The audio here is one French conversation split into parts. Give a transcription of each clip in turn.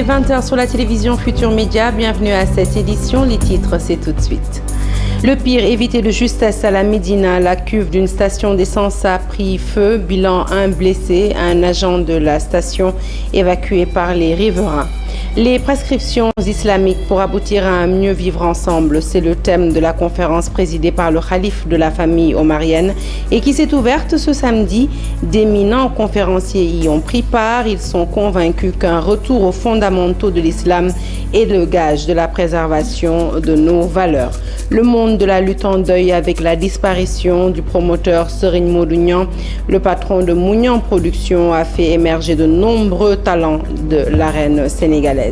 20h sur la télévision Futur Média, bienvenue à cette édition, les titres c'est tout de suite. Le pire évité de justesse à la Médina, la cuve d'une station d'essence a pris feu, bilan un blessé, un agent de la station évacué par les riverains. Les prescriptions islamiques pour aboutir à un mieux vivre ensemble, c'est le thème de la conférence présidée par le khalife de la famille omarienne et qui s'est ouverte ce samedi. D'éminents conférenciers y ont pris part. Ils sont convaincus qu'un retour aux fondamentaux de l'islam est le gage de la préservation de nos valeurs. Le monde de la lutte en deuil avec la disparition du promoteur Serigne Modou Niang. Le patron de Mounian Production a fait émerger de nombreux talents de l'arène sénégalaise.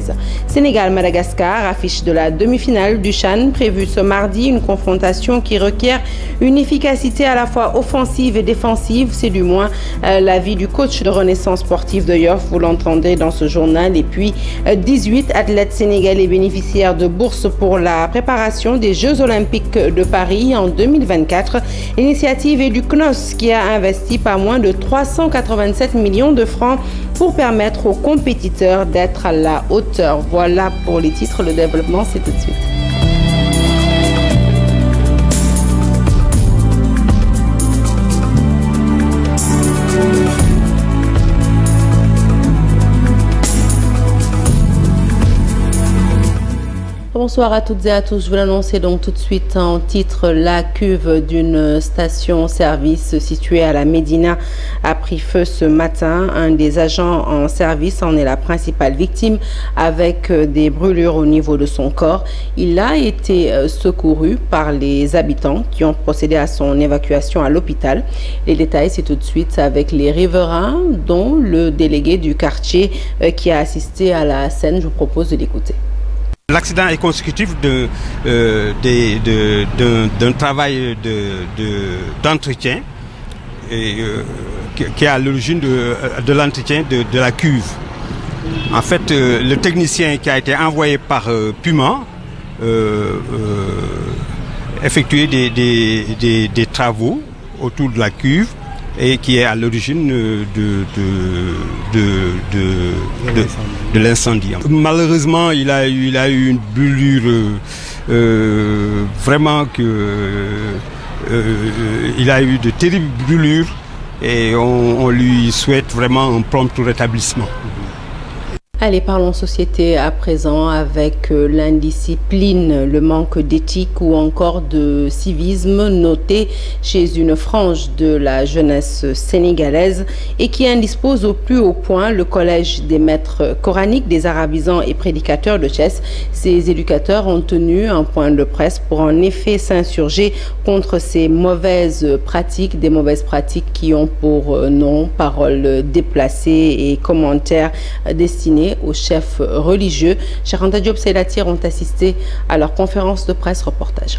Sénégal-Madagascar, affiche de la demi-finale du CHAN prévue ce mardi, une confrontation qui requiert une efficacité à la fois offensive et défensive. C'est du moins l'avis du coach de Renaissance sportive de Yoff, vous l'entendrez dans ce journal. Et puis 18 athlètes sénégalais bénéficiaires de bourses pour la préparation des Jeux Olympiques de Paris en 2024. L'initiative est du CNOS qui a investi pas moins de 387 millions de francs pour permettre aux compétiteurs d'être à la hauteur. Voilà pour les titres, le développement c'est tout de suite. Bonsoir à toutes et à tous. Je vous l'annonce donc tout de suite en titre. La cuve d'une station-service située à la Médina a pris feu ce matin. Un des agents en service en est la principale victime avec des brûlures au niveau de son corps. Il a été secouru par les habitants qui ont procédé à son évacuation à l'hôpital. Les détails, c'est tout de suite avec les riverains, dont le délégué du quartier qui a assisté à la scène. Je vous propose de l'écouter. L'accident est consécutif d'un travail d'entretien qui est à l'origine de l'entretien de la cuve. En fait, le technicien qui a été envoyé par Puma effectuait des travaux autour de la cuve et qui est à l'origine de l'incendie. Malheureusement, il a eu une brûlure vraiment il a eu de terribles brûlures et on lui souhaite vraiment un prompt rétablissement. Allez, parlons société à présent avec l'indiscipline, le manque d'éthique ou encore de civisme noté chez une frange de la jeunesse sénégalaise et qui indispose au plus haut point le collège des maîtres coraniques, des arabisants et prédicateurs de Thiès. Ces éducateurs ont tenu un point de presse pour en effet s'insurger contre ces mauvaises pratiques, des mauvaises pratiques qui ont pour nom paroles déplacées et commentaires destinés aux chefs religieux. Cheikh Anta Diop Seylatir ont assisté à leur conférence de presse reportage.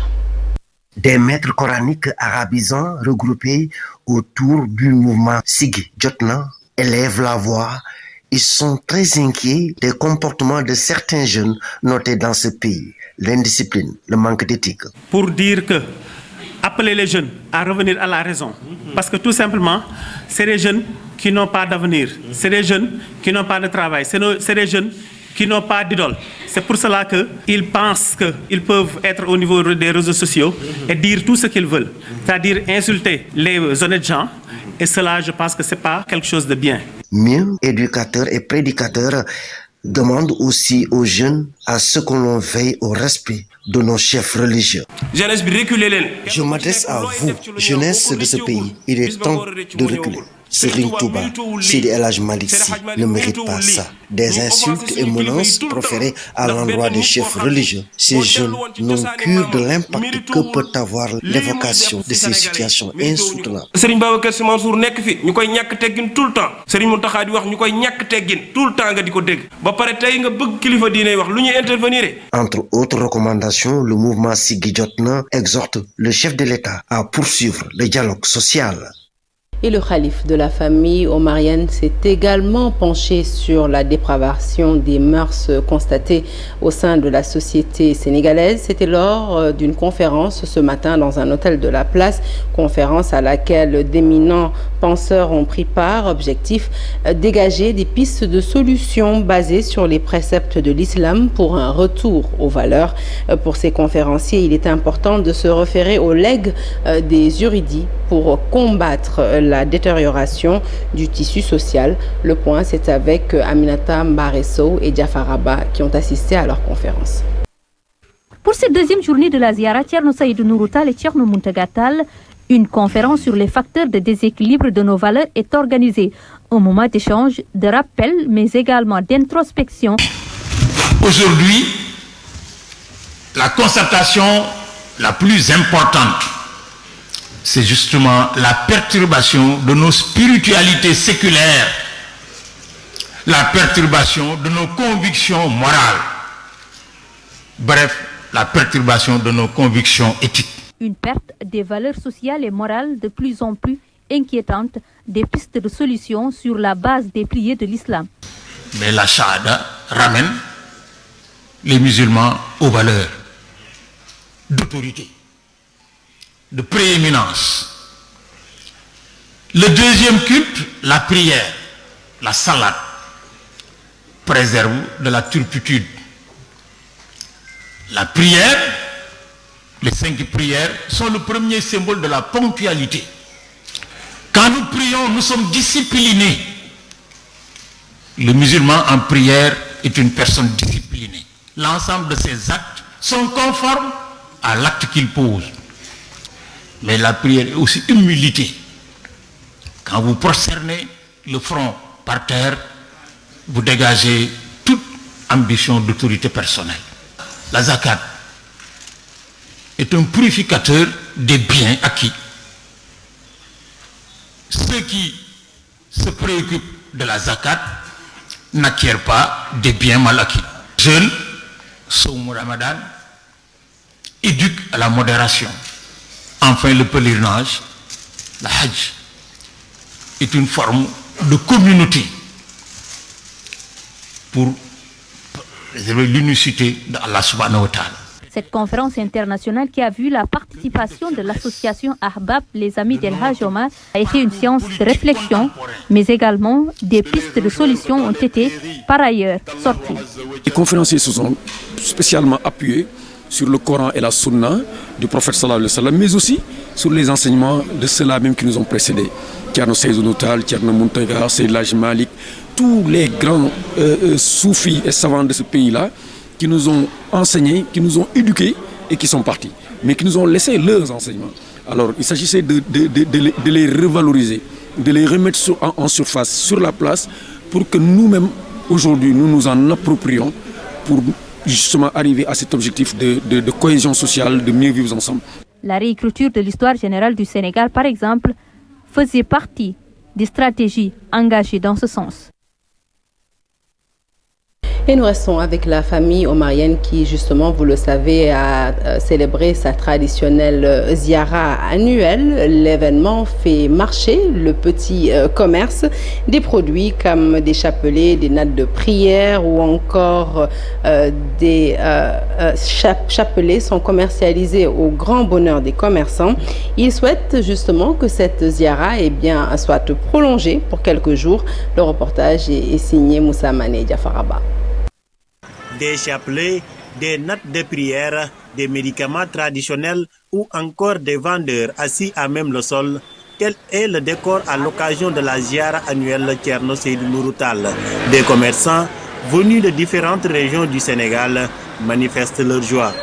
Des maîtres coraniques arabisants regroupés autour du mouvement Siggi Jotna élèvent la voix. Ils sont très inquiets des comportements de certains jeunes notés dans ce pays. L'indiscipline, le manque d'éthique. Pour dire que appeler les jeunes à revenir à la raison. Parce que tout simplement, c'est les jeunes qui n'ont pas d'avenir. C'est des jeunes qui n'ont pas de travail. C'est des jeunes qui n'ont pas d'idole. C'est pour cela qu'ils pensent qu'ils peuvent être au niveau des réseaux sociaux et dire tout ce qu'ils veulent. C'est-à-dire insulter les honnêtes gens. Et cela, je pense que ce n'est pas quelque chose de bien. Mieux, éducateurs et prédicateurs demandent aussi aux jeunes à ce que l'on veille au respect de nos chefs religieux. Je m'adresse à vous, jeunesse de ce pays. Il est temps de reculer. Serigne Touba, Sidi El Hadj Malick Sy ne mérite pas ça. Des insultes et menaces proférées à l'endroit des chefs religieux. Ces jeunes n'ont cure de l'impact que peut avoir l'évocation de ces situations insoutenables. Serigne Babacar Sy Mansour nekk fi ñukoy ñak teggin tout le temps. Serigne Mountakha di wax ñukoy ñak teggin tout le temps nga diko dégg. Ba paré tay nga bëgg kilifa diiné wax lu ñuy intervenir. Entre autres recommandations, le mouvement Siggi Jotna exhorte le chef de l'État à poursuivre le dialogue social. Et le khalife de la famille omarienne s'est également penché sur la dépravation des mœurs constatées au sein de la société sénégalaise. C'était lors d'une conférence ce matin dans un hôtel de la place, conférence à laquelle d'éminents penseurs ont pris part. Objectif, dégager des pistes de solutions basées sur les préceptes de l'islam pour un retour aux valeurs. Pour ces conférenciers, il est important de se référer au legs des Uridi pour combattre la détérioration du tissu social. Le point, c'est avec Aminata Mbaresso et Diafaraba qui ont assisté à leur conférence. Pour cette deuxième journée de la Ziara, Thierno Saïdou Nourou Tall et Thierno Mountaga Tall, une conférence sur les facteurs de déséquilibre de nos valeurs est organisée. Un moment d'échange, de rappel, mais également d'introspection. Aujourd'hui, la constatation la plus importante, c'est justement la perturbation de nos spiritualités séculaires, la perturbation de nos convictions morales, bref, la perturbation de nos convictions éthiques. Une perte des valeurs sociales et morales de plus en plus inquiétante, des pistes de solutions sur la base des piliers de l'islam. Mais la Shahada ramène les musulmans aux valeurs d'autorité, de prééminence. Le deuxième culte, la prière, la salat, préserve de la turpitude. La prière, les 5 prières, sont le premier symbole de la ponctualité. Quand nous prions, nous sommes disciplinés. Le musulman en prière est une personne disciplinée. L'ensemble de ses actes sont conformes à l'acte qu'il pose. Mais la prière est aussi humilité. Quand vous prosternez le front par terre, vous dégagez toute ambition d'autorité personnelle. La zakat est un purificateur des biens acquis. Ceux qui se préoccupent de la zakat n'acquièrent pas des biens mal acquis. Jeûne, Saum Ramadan, éduque à la modération. Enfin, le pèlerinage, la Hajj, est une forme de communauté pour préserver l'unicité d'Allah subhanahu wa ta'ala. Cette conférence internationale qui a vu la participation de l'association Ahbab, les Amis d'El Hajj Omar, a été une séance de réflexion, mais également des pistes de solutions ont été par ailleurs sorties. Les conférenciers se sont spécialement appuyés sur le Coran et la Sunna du prophète sallallahu alayhi wa sallam, mais aussi sur les enseignements de ceux-là même qui nous ont précédés. Thierno Saïdou Nourou Tall, Thierno Mountaga, Seydi El Hadji Malick, tous les grands soufis et savants de ce pays-là qui nous ont enseignés, qui nous ont éduqués et qui sont partis, mais qui nous ont laissé leurs enseignements. Alors il s'agissait de les revaloriser, de les remettre en surface, sur la place, pour que nous-mêmes, aujourd'hui, nous nous en approprions pour justement arriver à cet objectif de cohésion sociale, de mieux vivre ensemble. La réécriture de l'histoire générale du Sénégal, par exemple, faisait partie des stratégies engagées dans ce sens. Et nous restons avec la famille omarienne qui, justement, vous le savez, a célébré sa traditionnelle ziara annuelle. L'événement fait marcher le petit commerce. Des produits comme des chapelets, des nattes de prière ou encore des chapelets sont commercialisés au grand bonheur des commerçants. Ils souhaitent justement que cette ziara soit prolongée pour quelques jours. Le reportage est signé Moussa Mané Diafaraba. Des chapelets, des nattes de prière, des médicaments traditionnels ou encore des vendeurs assis à même le sol. Tel est le décor à l'occasion de la ziara annuelle Thierno Saïdou Nourou Tall. Des commerçants venus de différentes régions du Sénégal manifestent leur joie.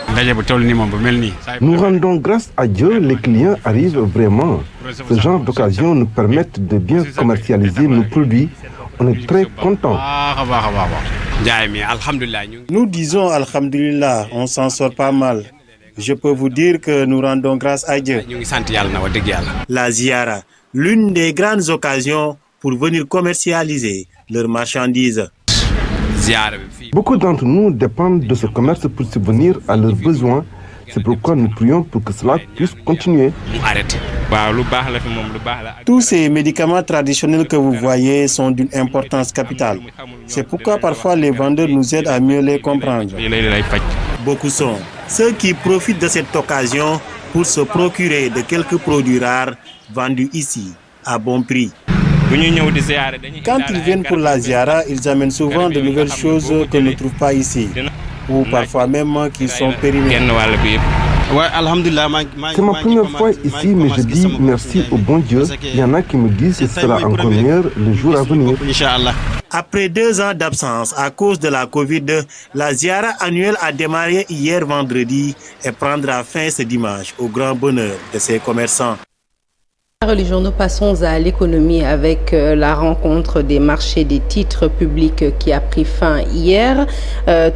Nous rendons grâce à Dieu, les clients arrivent vraiment. Ce genre d'occasion nous permet de bien commercialiser nos produits. On est très contents. Nous disons Alhamdulillah, on s'en sort pas mal. Je peux vous dire que nous rendons grâce à Dieu. La ziara, l'une des grandes occasions pour venir commercialiser leurs marchandises. Beaucoup d'entre nous dépendent de ce commerce pour subvenir à leurs besoins. C'est pourquoi nous prions pour que cela puisse continuer. Tous ces médicaments traditionnels que vous voyez sont d'une importance capitale. C'est pourquoi parfois les vendeurs nous aident à mieux les comprendre. Beaucoup sont ceux qui profitent de cette occasion pour se procurer de quelques produits rares vendus ici à bon prix. Quand ils viennent pour la ziara, ils amènent souvent de nouvelles choses qu'on ne trouve pas ici, ou parfois même qui sont périmées. C'est ma première fois ici, mais je dis merci au bon Dieu. Il y en a qui me disent que ce sera encore meilleur le jour à venir. Après 2 ans d'absence à cause de la Covid, la ziara annuelle a démarré hier vendredi et prendra fin ce dimanche au grand bonheur de ses commerçants. Religion, nous passons à l'économie avec la rencontre des marchés des titres publics qui a pris fin hier,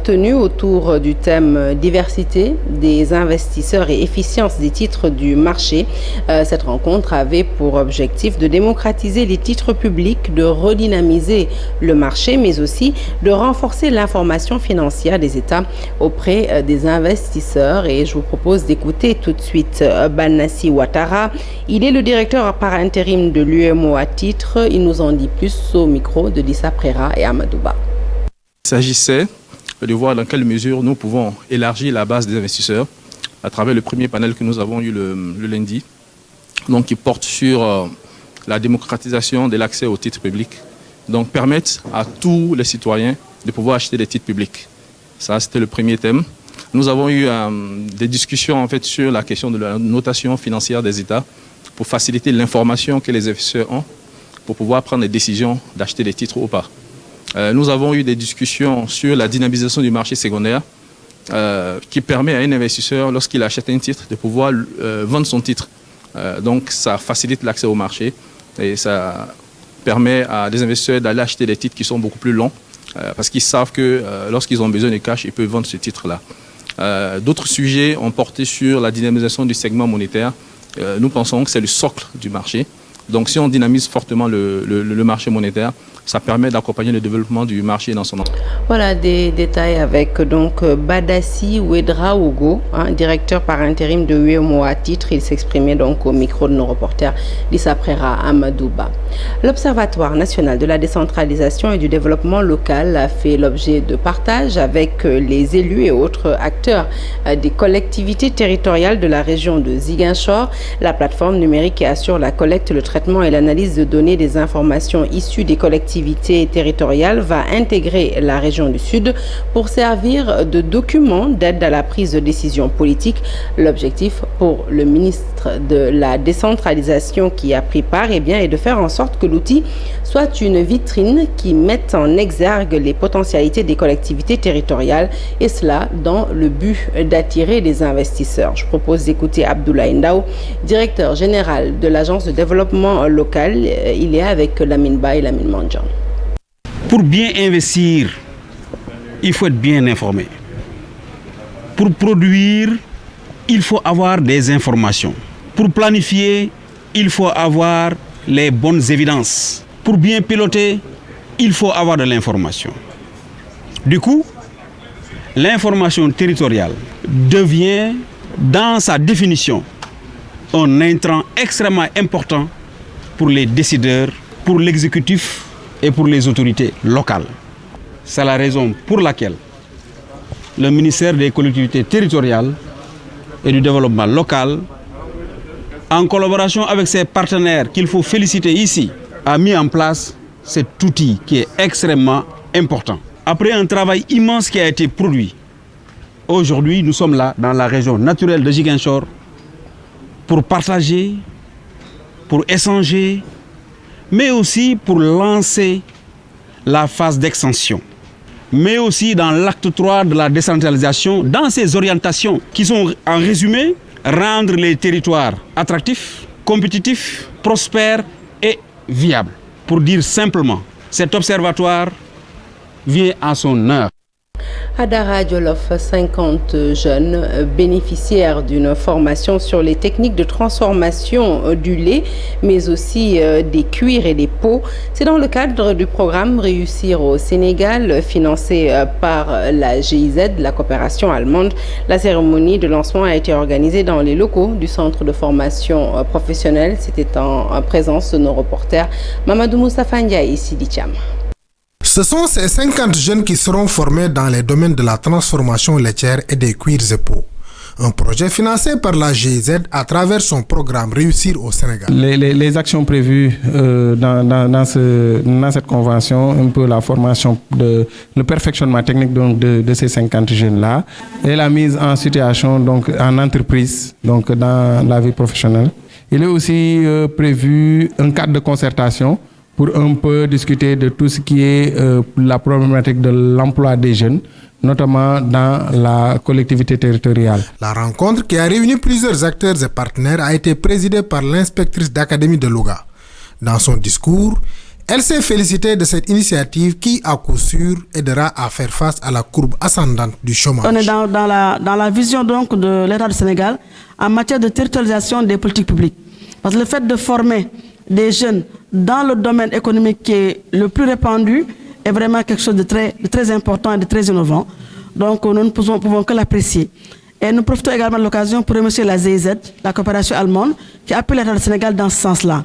tenue autour du thème diversité des investisseurs et efficience des titres du marché. Cette rencontre avait pour objectif de démocratiser les titres publics, de redynamiser le marché, mais aussi de renforcer l'information financière des États auprès des investisseurs. Et je vous propose d'écouter tout de suite Banassi Ouattara. Il est le directeur par intérim de l'UMO à titre. Il nous en dit plus au micro de Lissa Prera et Amadouba. Il s'agissait de voir dans quelle mesure nous pouvons élargir la base des investisseurs à travers le premier panel que nous avons eu le lundi, donc qui porte sur la démocratisation de l'accès aux titres publics, donc permettre à tous les citoyens de pouvoir acheter des titres publics. Ça, c'était le premier thème. Nous avons eu des discussions en fait sur la question de la notation financière des États pour faciliter l'information que les investisseurs ont pour pouvoir prendre des décisions d'acheter des titres ou pas. Nous avons eu des discussions sur la dynamisation du marché secondaire qui permet à un investisseur, lorsqu'il achète un titre, de pouvoir vendre son titre. Donc ça facilite l'accès au marché et ça permet à des investisseurs d'aller acheter des titres qui sont beaucoup plus longs parce qu'ils savent que lorsqu'ils ont besoin de cash, ils peuvent vendre ce titre-là. D'autres sujets ont porté sur la dynamisation du segment monétaire. Nous pensons que c'est le socle du marché. Donc si on dynamise fortement le marché monétaire, ça permet d'accompagner le développement du marché dans son ensemble. Voilà des détails avec donc Badassi Ouedraogo, directeur par intérim de UMO à titre. Il s'exprimait donc au micro de nos reporters Lissa Prera Amadouba. L'Observatoire national de la décentralisation et du développement local a fait l'objet de partage avec les élus et autres acteurs des collectivités territoriales de la région de Ziguinchor. La plateforme numérique qui assure la collecte, le traitement et l'analyse de données des informations issues des collectivités territoriales va intégrer la région du Sud pour servir de document d'aide à la prise de décision politique. L'objectif pour le ministre de la décentralisation qui a pris part est de faire en sorte que l'outil soit une vitrine qui mette en exergue les potentialités des collectivités territoriales et cela dans le but d'attirer les investisseurs. Je propose d'écouter Abdoulaye Ndao, directeur général de l'agence de développement local. Il est avec Lamine Ba et Lamine Mandjan. Pour bien investir, il faut être bien informé. Pour produire, il faut avoir des informations. Pour planifier, il faut avoir les bonnes évidences. Pour bien piloter, il faut avoir de l'information. Du coup, l'information territoriale devient, dans sa définition, un intrant extrêmement important pour les décideurs, pour l'exécutif et pour les autorités locales. C'est la raison pour laquelle le ministère des collectivités territoriales et du développement local, en collaboration avec ses partenaires qu'il faut féliciter ici, a mis en place cet outil qui est extrêmement important. Après un travail immense qui a été produit, aujourd'hui nous sommes là dans la région naturelle de Ziguinchor pour partager, pour échanger, mais aussi pour lancer la phase d'extension, mais aussi dans l'acte 3 de la décentralisation, dans ces orientations qui sont en résumé, rendre les territoires attractifs, compétitifs, prospères et viables. Pour dire simplement, cet observatoire vient à son heure. À Dara Djolof, 50 jeunes bénéficiaires d'une formation sur les techniques de transformation du lait, mais aussi des cuirs et des peaux. C'est dans le cadre du programme Réussir au Sénégal, financé par la GIZ, la coopération allemande. La cérémonie de lancement a été organisée dans les locaux du centre de formation professionnelle. C'était en présence de nos reporters Mamadou Moustapha Ndiaye et Sidi Thiam. Ce sont ces 50 jeunes qui seront formés dans les domaines de la transformation laitière et des cuirs et peaux. Un projet financé par la GIZ à travers son programme Réussir au Sénégal. Les actions prévues dans cette convention, un peu la formation, le perfectionnement technique donc, de ces 50 jeunes-là et la mise en situation donc, en entreprise, donc dans la vie professionnelle. Il est aussi prévu un cadre de concertation pour un peu discuter de tout ce qui est la problématique de l'emploi des jeunes, notamment dans la collectivité territoriale. La rencontre, qui a réuni plusieurs acteurs et partenaires, a été présidée par l'inspectrice d'académie de Louga. Dans son discours, elle s'est félicitée de cette initiative qui, à coup sûr, aidera à faire face à la courbe ascendante du chômage. On est dans la vision donc de l'État du Sénégal en matière de territorialisation des politiques publiques. Parce que le fait de former des jeunes dans le domaine économique qui est le plus répandu est vraiment quelque chose de très important et de très innovant. Donc nous ne pouvons que l'apprécier. Et nous profitons également de l'occasion pour remercier la GIZ, la coopération allemande, qui appelle l'État du Sénégal dans ce sens-là.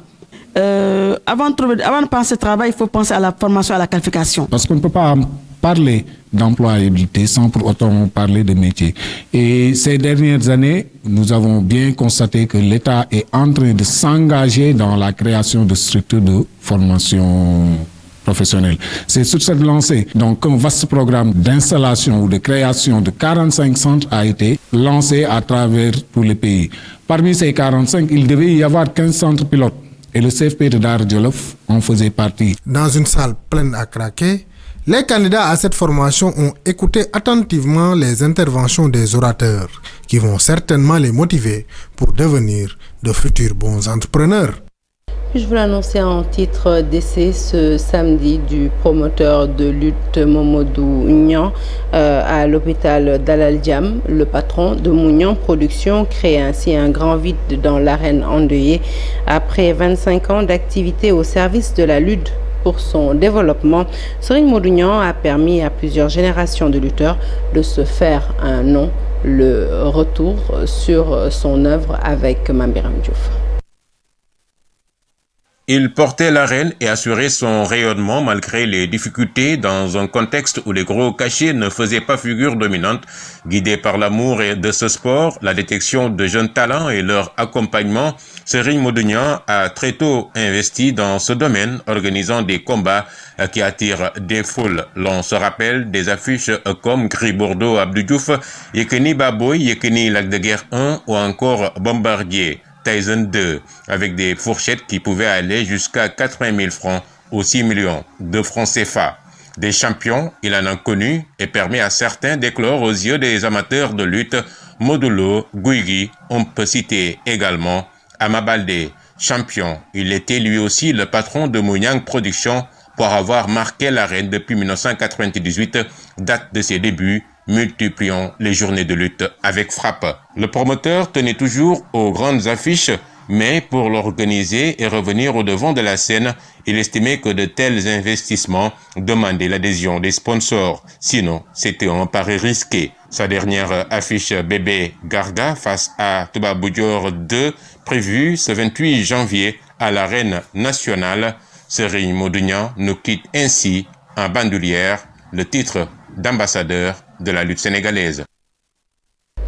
Avant de penser au travail, il faut penser à la formation, à la qualification. Parce qu'on ne peut pas parler d'employabilité sans pour autant parler de métier. Et ces dernières années, nous avons bien constaté que l'État est en train de s'engager dans la création de structures de formation professionnelle. C'est sur cette lancée, donc un vaste programme d'installation ou de création de 45 centres a été lancé à travers tous les pays. Parmi ces 45, il devait y avoir 15 centres pilotes. Et le CFP de Dara Djolof en faisait partie. Dans une salle pleine à craquer, les candidats à cette formation ont écouté attentivement les interventions des orateurs qui vont certainement les motiver pour devenir de futurs bons entrepreneurs. Je vous l'annoncer en titre d'essai ce samedi du promoteur de lutte Momodou Nyan à l'hôpital Dalal Diam. Le patron de Mounian Production crée ainsi un grand vide dans l'arène endeuillée après 25 ans d'activité au service de la lutte. Pour son développement, Serigne Modou Nyan a permis à plusieurs générations de lutteurs de se faire un nom. Le retour sur son œuvre avec Mambiram Diouf. Il portait l'arène et assurait son rayonnement malgré les difficultés dans un contexte où les gros cachets ne faisaient pas figure dominante. Guidé par l'amour de ce sport, la détection de jeunes talents et leur accompagnement, Serigne Modou Nyan a très tôt investi dans ce domaine, organisant des combats qui attirent des foules. L'on se rappelle des affiches comme Gris Bordeaux, Abdou Diouf, Yekini Baboy, Yekini Lac de Guerre 1 ou encore Bombardier Tyson 2, avec des fourchettes qui pouvaient aller jusqu'à 80 000 francs ou 6 millions de francs CFA. Des champions, il en a connu et permet à certains d'éclore aux yeux des amateurs de lutte. Modulo, Guigui, on peut citer également Ama Baldé, champion. Il était lui aussi le patron de Mouniang Production pour avoir marqué l'arène depuis 1998, date de ses débuts, multipliant les journées de lutte avec frappe. Le promoteur tenait toujours aux grandes affiches, mais pour l'organiser et revenir au devant de la scène, il estimait que de tels investissements demandaient l'adhésion des sponsors. Sinon, c'était un pari risqué. Sa dernière affiche Bébé Garga face à Touba Boudior 2, prévue ce 28 janvier à l'arène nationale, Serigne Modou Nyan nous quitte ainsi en bandoulière le titre d'ambassadeur de la lutte sénégalaise.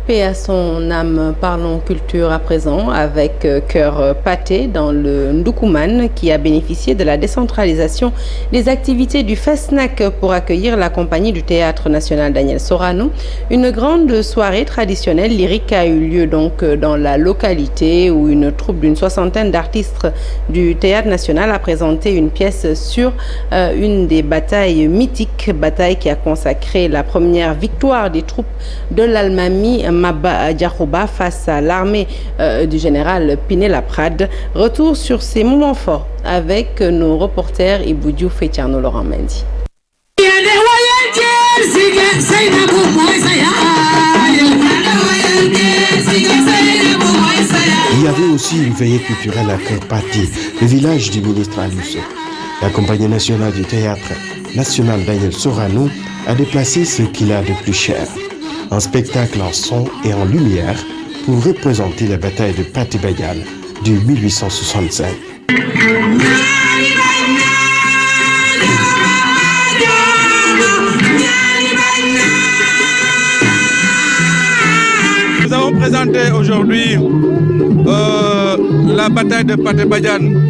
Paix à son âme, parlons culture à présent avec Cœur Pâté dans le Ndoukoumane qui a bénéficié de la décentralisation des activités du FESNAC pour accueillir la compagnie du Théâtre National Daniel Sorano. Une grande soirée traditionnelle lyrique a eu lieu donc dans la localité où une troupe d'une soixantaine d'artistes du Théâtre National a présenté une pièce sur une des batailles mythiques, bataille qui a consacré la première victoire des troupes de l'Almami Maba Diakhouba face à l'armée du général Pinet-Laprade. Retour sur ces moments forts avec nos reporters Ibou Diouf et Tierno Laurent Mendy. aussi une veillée culturelle à Kerpati, le village du ministre Aliou. La Compagnie nationale du théâtre national Daniel Sorano a déplacé ce qu'il a de plus cher. Un spectacle en son et en lumière pour représenter la bataille de Pathé Badiane de 1865. Nous avons présenté aujourd'hui la bataille de Pathé Badiane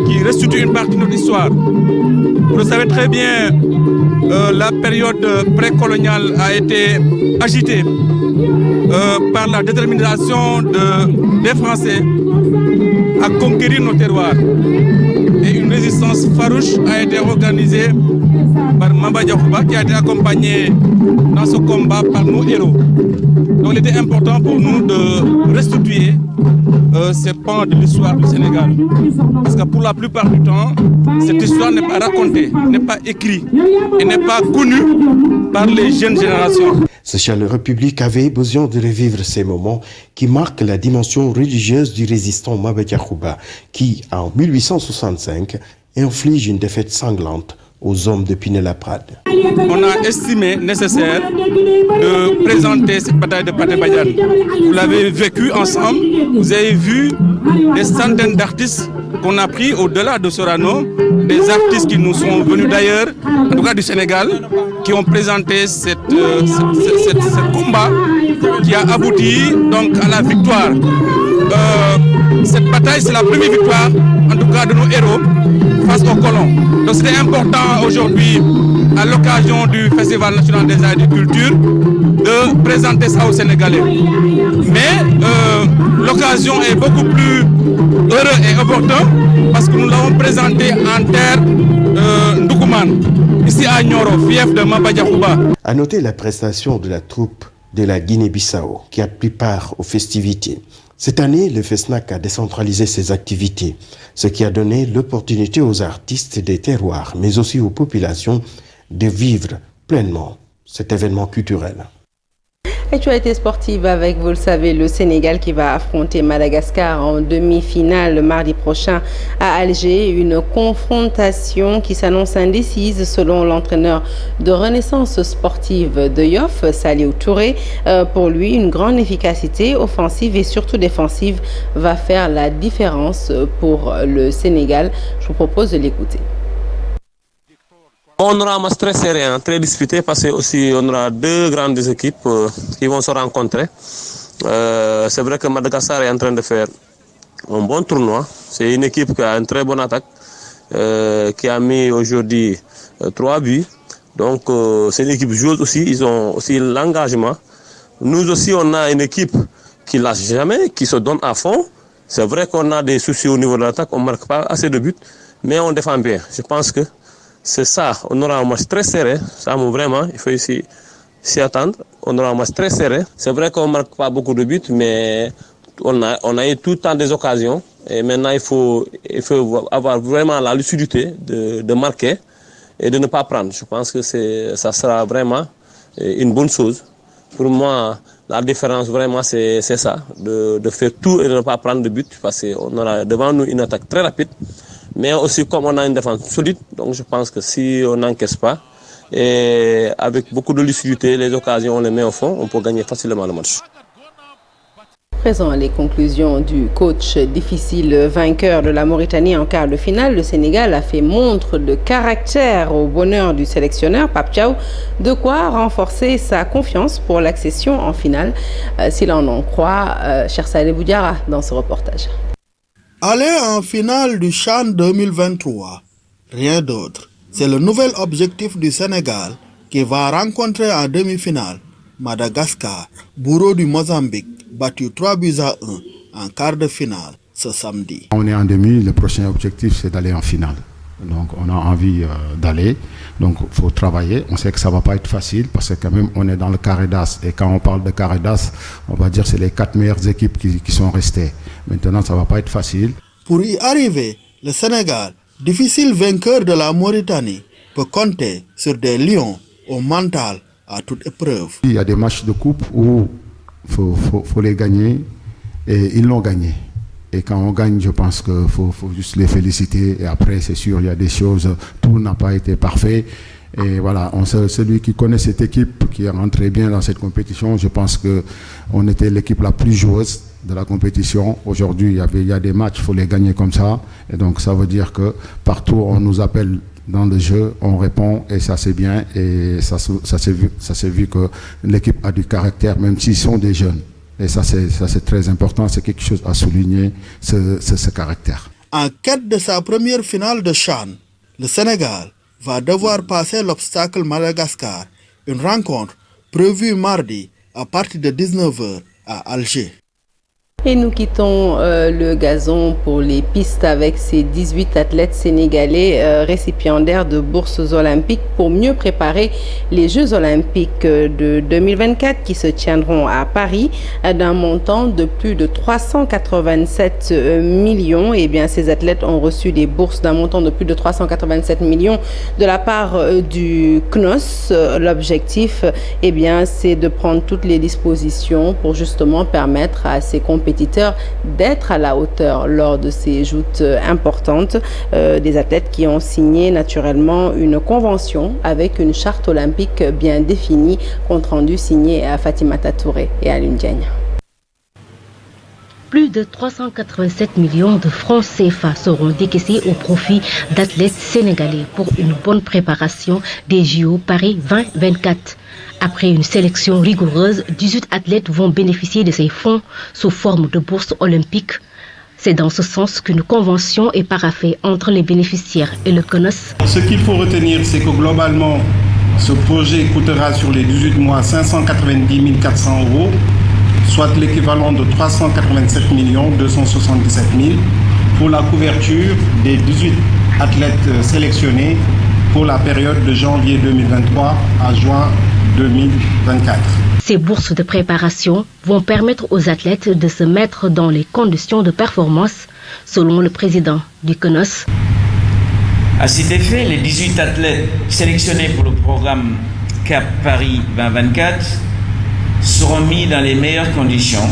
qui restitue une partie de notre histoire. Vous le savez très bien, la période précoloniale a été agitée par la détermination des Français à conquérir nos terroirs. Et une résistance farouche a été organisée par Maba Diakhouba qui a été accompagné dans ce combat par nos héros. Donc il était important pour nous de restituer ces pans de l'histoire du Sénégal. Parce que pour la plupart du temps, cette histoire n'est pas racontée, n'est pas écrite et n'est pas connue par les jeunes générations. Ce chaleureux public avait besoin de revivre ces moments qui marquent la dimension religieuse du résistant Maba Diakhouba qui, en 1865, inflige une défaite sanglante aux hommes de Pinet-Laprade. On a estimé nécessaire de présenter cette bataille de Pathé Badiane. Vous l'avez vécu ensemble, vous avez vu des centaines d'artistes qu'on a pris au-delà de Sorano, des artistes qui nous sont venus d'ailleurs, en tout cas du Sénégal, qui ont présenté ce combat qui a abouti donc à la victoire. Cette bataille, c'est la première victoire, en tout cas de nos héros, face aux colons. Donc c'était important aujourd'hui, à l'occasion du Festival national des arts et de culture, de présenter ça aux Sénégalais. Mais l'occasion est beaucoup plus heureuse et opportune parce que nous l'avons présenté en terre Ndoukoumane, ici à Nioro, fief de Maba Diakhouba. À noter la prestation de la troupe de la Guinée-Bissau qui a pris part aux festivités. Cette année, le FESNAC a décentralisé ses activités, ce qui a donné l'opportunité aux artistes des terroirs, mais aussi aux populations, de vivre pleinement cet événement culturel. Actualité sportive avec, vous le savez, le Sénégal qui va affronter Madagascar en demi-finale le mardi prochain à Alger. Une confrontation qui s'annonce indécise selon l'entraîneur de Renaissance sportive de Yoff, Saliou Touré. Pour lui, une grande efficacité offensive et surtout défensive va faire la différence pour le Sénégal. Je vous propose de l'écouter. On aura un match très serré, très disputé parce que aussi on aura deux grandes équipes qui vont se rencontrer. C'est vrai que Madagascar est en train de faire un bon tournoi. C'est une équipe qui a une très bonne attaque, qui a mis aujourd'hui 3 buts. Donc c'est une équipe joueuse aussi, ils ont aussi l'engagement. Nous aussi on a une équipe qui lâche jamais, qui se donne à fond. C'est vrai qu'on a des soucis au niveau de l'attaque, on ne marque pas assez de buts, mais on défend bien. Je pense que c'est ça, on aura un match très serré, ça vraiment, il faut ici s'y attendre. On aura un match très serré. C'est vrai qu'on ne marque pas beaucoup de buts, mais on a eu tout le temps des occasions. Et maintenant, il faut avoir vraiment la lucidité de marquer et de ne pas prendre. Je pense que ça sera vraiment une bonne chose. Pour moi, la différence vraiment, c'est ça, de faire tout et de ne pas prendre de but, parce qu'on aura devant nous une attaque très rapide. Mais aussi, comme on a une défense solide, donc je pense que si on n'encaisse pas, et avec beaucoup de lucidité, les occasions, on les met au fond, on peut gagner facilement le match. Présent les conclusions du coach difficile vainqueur de la Mauritanie en quart de finale, le Sénégal a fait montre de caractère au bonheur du sélectionneur Pape Thiaw, de quoi renforcer sa confiance pour l'accession en finale, si l'on en croit Cheikh Sadibou Diarra dans ce reportage. Aller en finale du CHAN 2023, rien d'autre. C'est le nouvel objectif du Sénégal qui va rencontrer en demi-finale Madagascar, bourreau du Mozambique, battu 3-1 en quart de finale ce samedi. On est en demi, le prochain objectif c'est d'aller en finale. Donc on a envie d'aller, donc il faut travailler. On sait que ça ne va pas être facile parce que quand même on est dans le carré d'as. Et quand on parle de carré d'as, on va dire que c'est les 4 meilleures équipes qui sont restées. Maintenant ça ne va pas être facile. Pour y arriver, le Sénégal, difficile vainqueur de la Mauritanie, peut compter sur des lions au mental à toute épreuve. Il y a des matchs de coupe où il faut les gagner et ils l'ont gagné. Et quand on gagne, je pense qu'il faut juste les féliciter. Et après, c'est sûr, il y a des choses, tout n'a pas été parfait. Et voilà, celui qui connaît cette équipe, qui est rentré bien dans cette compétition, je pense qu'on était l'équipe la plus joueuse de la compétition. Aujourd'hui, il y a des matchs, il faut les gagner comme ça. Et donc, ça veut dire que partout, on nous appelle dans le jeu, on répond et ça c'est bien. Et ça s'est vu que l'équipe a du caractère, même s'ils sont des jeunes. Et ça c'est très important, c'est quelque chose à souligner, ce caractère. En quête de sa première finale de CHAN, le Sénégal va devoir passer l'obstacle Madagascar, une rencontre prévue mardi à partir de 19h à Alger. Et nous quittons le gazon pour les pistes avec ces 18 athlètes sénégalais récipiendaires de bourses olympiques pour mieux préparer les Jeux olympiques de 2024 qui se tiendront à Paris d'un montant de plus de 387 millions. Et bien, ces athlètes ont reçu des bourses d'un montant de plus de 387 millions de la part du CNOS. L'objectif, eh bien, c'est de prendre toutes les dispositions pour justement permettre à ces compétiteurs d'être à la hauteur lors de ces joutes importantes. Des athlètes qui ont signé naturellement une convention avec une charte olympique bien définie, compte rendu signé à Fatimata Touré et à Alioune Diagne. Plus de 387 millions de francs CFA seront décaissés au profit d'athlètes sénégalais pour une bonne préparation des JO Paris 2024. Après une sélection rigoureuse, 18 athlètes vont bénéficier de ces fonds sous forme de bourses olympiques. C'est dans ce sens qu'une convention est paraphée entre les bénéficiaires et le CNOS. Ce qu'il faut retenir, c'est que globalement, ce projet coûtera sur les 18 mois 590 400 €, soit l'équivalent de 387 277 000 pour la couverture des 18 athlètes sélectionnés pour la période de janvier 2023 à juin 2024. Ces bourses de préparation vont permettre aux athlètes de se mettre dans les conditions de performance, selon le président du CNOS. À cet effet, les 18 athlètes sélectionnés pour le programme CAP Paris 2024 seront mis dans les meilleures conditions.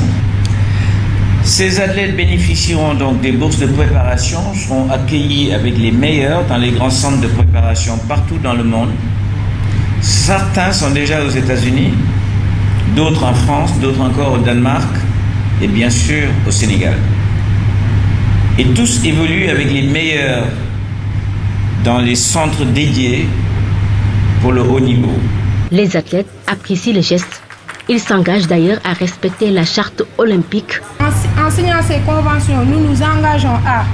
Ces athlètes bénéficieront donc des bourses de préparation, seront accueillis avec les meilleurs dans les grands centres de préparation partout dans le monde. Certains sont déjà aux États-Unis, d'autres en France, d'autres encore au Danemark et bien sûr au Sénégal. Et tous évoluent avec les meilleurs dans les centres dédiés pour le haut niveau. Les athlètes apprécient le geste. Ils s'engagent d'ailleurs à respecter la charte olympique. En signant ces conventions, nous nous engageons à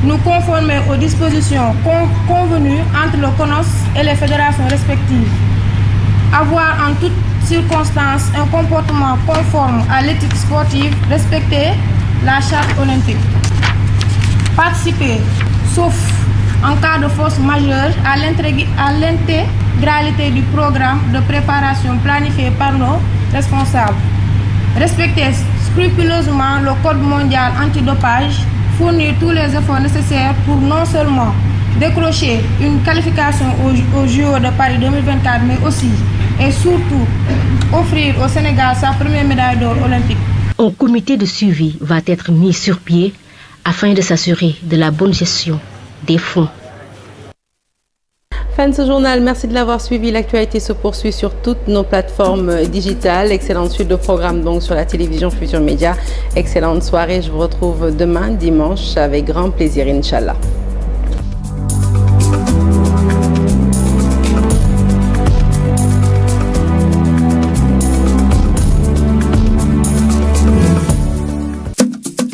nous conformer aux dispositions convenues entre le CNOS et les fédérations respectives, avoir en toutes circonstances un comportement conforme à l'éthique sportive, respecter la charte olympique, participer, sauf en cas de force majeure, à l'intégralité du programme de préparation planifié par nos responsables, respecter scrupuleusement le code mondial antidopage, fournir tous les efforts nécessaires pour non seulement décrocher une qualification aux JO de Paris 2024, mais aussi et surtout offrir au Sénégal sa première médaille d'or olympique. Un comité de suivi va être mis sur pied afin de s'assurer de la bonne gestion des fonds. Fin de ce journal, merci de l'avoir suivi. L'actualité se poursuit sur toutes nos plateformes digitales. Excellente suite de programme donc sur la télévision Futur Média. Excellente soirée, je vous retrouve demain dimanche avec grand plaisir, Inch'Allah.